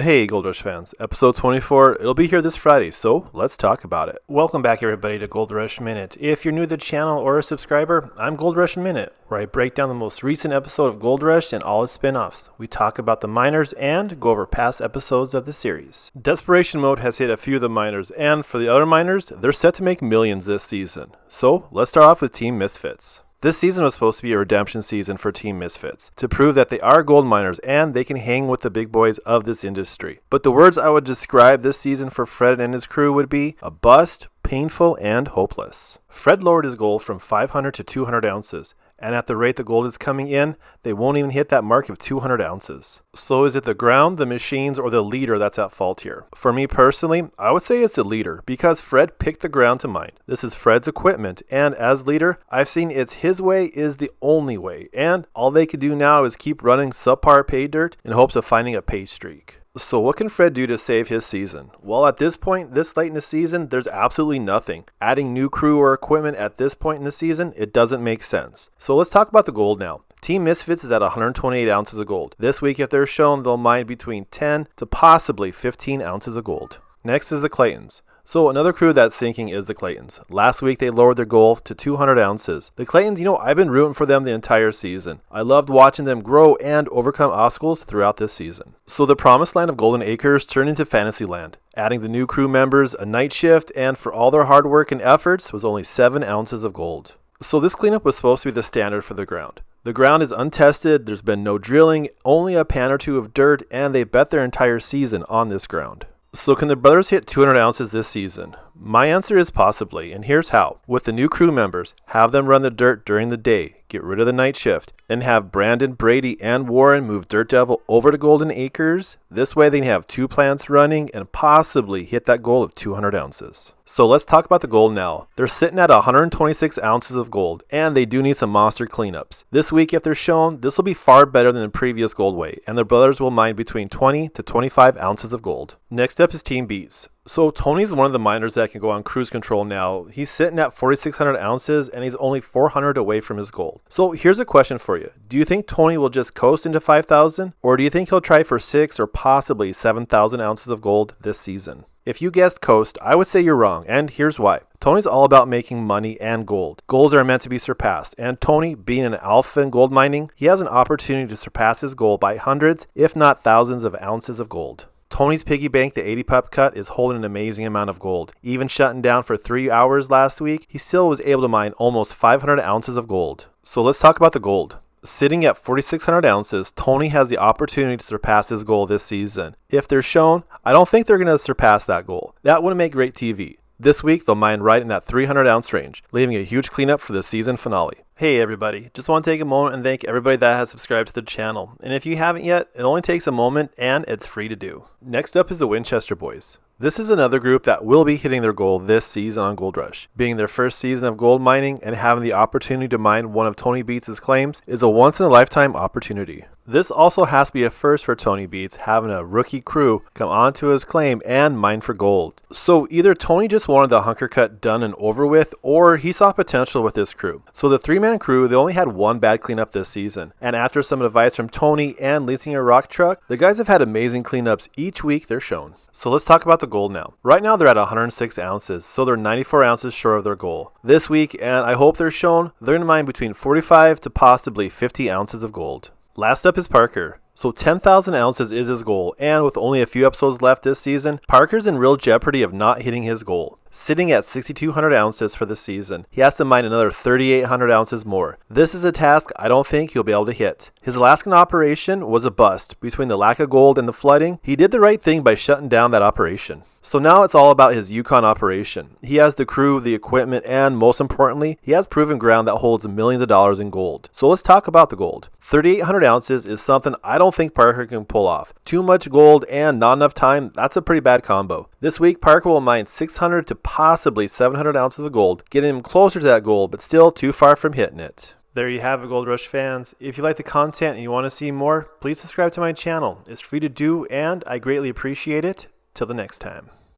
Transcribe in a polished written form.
Hey Gold Rush fans, episode 24, it'll be here this Friday, so let's talk about it. Welcome back everybody to Gold Rush Minute. If you're new to the channel or a subscriber, I'm Gold Rush Minute, where I break down the most recent episode of Gold Rush and all its spin-offs. We talk about the miners and go over past episodes of the series. Desperation mode has hit a few of the miners, and for the other miners, they're set to make millions this season. So let's start off with Team Misfits. This season was supposed to be a redemption season for Team Misfits, to prove that they are gold miners and they can hang with the big boys of this industry. But the words I would describe this season for Fred and his crew would be a bust, painful, and hopeless. Fred lowered his gold from 500 to 200 ounces, and at the rate the gold is coming in, they won't even hit that mark of 200 ounces. So is it the ground, the machines, or the leader that's at fault here? For me personally, I would say it's the leader, because Fred picked the ground to mine. This is Fred's equipment, and as leader, I've seen it's his way is the only way, and all they could do now is keep running subpar pay dirt in hopes of finding a pay streak. So what can Fred do to save his season? Well, at this point, this late in the season, there's absolutely nothing. Adding new crew or equipment at this point in the season, it doesn't make sense. So let's talk about the gold now. Team Misfits is at 128 ounces of gold. This week, if they're shown, they'll mine between 10 to possibly 15 ounces of gold. Next is the Claytons. So another crew that's sinking is the Claytons. Last week they lowered their goal to 200 ounces. The Claytons, I've been rooting for them the entire season. I loved watching them grow and overcome obstacles throughout this season. So the promised land of Golden Acres turned into Fantasy Land. Adding the new crew members a night shift, and for all their hard work and efforts was only 7 ounces of gold. So this cleanup was supposed to be the standard for the ground. The ground is untested, there's been no drilling, only a pan or two of dirt, and they bet their entire season on this ground. So can the brothers hit 200 ounces this season? My answer is possibly, and here's how. With the new crew members, have them run the dirt during the day, get rid of the night shift, and have Brandon, Brady, and Warren move Dirt Devil over to Golden Acres. This way they can have 2 plants running and possibly hit that goal of 200 ounces. So let's talk about the gold now. They're sitting at 126 ounces of gold, and they do need some monster cleanups. This week, if they're shown, this will be far better than the previous gold weight, and the brothers will mine between 20 to 25 ounces of gold. Next up is Team Beats. So Tony's one of the miners that can go on cruise control now. He's sitting at 4,600 ounces and he's only 400 away from his gold. So here's a question for you. Do you think Tony will just coast into 5,000? Or do you think he'll try for 6 or possibly 7,000 ounces of gold this season? If you guessed coast, I would say you're wrong, and here's why. Tony's all about making money and gold. Goals are meant to be surpassed, and Tony, being an alpha in gold mining, he has an opportunity to surpass his goal by hundreds, if not thousands of ounces of gold. Tony's piggy bank, the 80 pup cut, is holding an amazing amount of gold. Even shutting down for 3 hours last week, he still was able to mine almost 500 ounces of gold. So let's talk about the gold. Sitting at 4,600 ounces, Tony has the opportunity to surpass his goal this season. If they're shown, I don't think they're going to surpass that goal. That wouldn't make great TV. This week, they'll mine right in that 300 ounce range, leaving a huge cleanup for the season finale. Hey everybody, just want to take a moment and thank everybody that has subscribed to the channel. And if you haven't yet, it only takes a moment and it's free to do. Next up is the Winchester Boys. This is another group that will be hitting their goal this season on Gold Rush. Being their first season of gold mining and having the opportunity to mine one of Tony Beats' claims is a once-in-a-lifetime opportunity. This also has to be a first for Tony Beats, having a rookie crew come onto his claim and mine for gold. So either Tony just wanted the hunker cut done and over with, or he saw potential with this crew. So the 3-man crew, they only had 1 bad cleanup this season. And after some advice from Tony and leasing a rock truck, the guys have had amazing cleanups each week they're shown. So let's talk about the gold now. Right now they're at 106 ounces, so they're 94 ounces short of their goal. This week, and I hope they're shown, they're going to mine between 45 to possibly 50 ounces of gold. Last up is Parker. So 10,000 ounces is his goal, and with only a few episodes left this season, Parker's in real jeopardy of not hitting his goal. Sitting at 6,200 ounces for the season, he has to mine another 3,800 ounces more. This is a task I don't think he'll be able to hit. His Alaskan operation was a bust. Between the lack of gold and the flooding, he did the right thing by shutting down that operation. So now it's all about his Yukon operation. He has the crew, the equipment, and most importantly, he has proven ground that holds millions of dollars in gold. So let's talk about the gold. 3,800 ounces is something I don't think Parker can pull off. Too much gold and not enough time, that's a pretty bad combo. This week, Parker will mine 600 to possibly 700 ounces of gold, getting him closer to that goal, but still too far from hitting it. There you have it, Gold Rush fans. If you like the content and you want to see more, please subscribe to my channel. It's free to do, and I greatly appreciate it. Till the next time.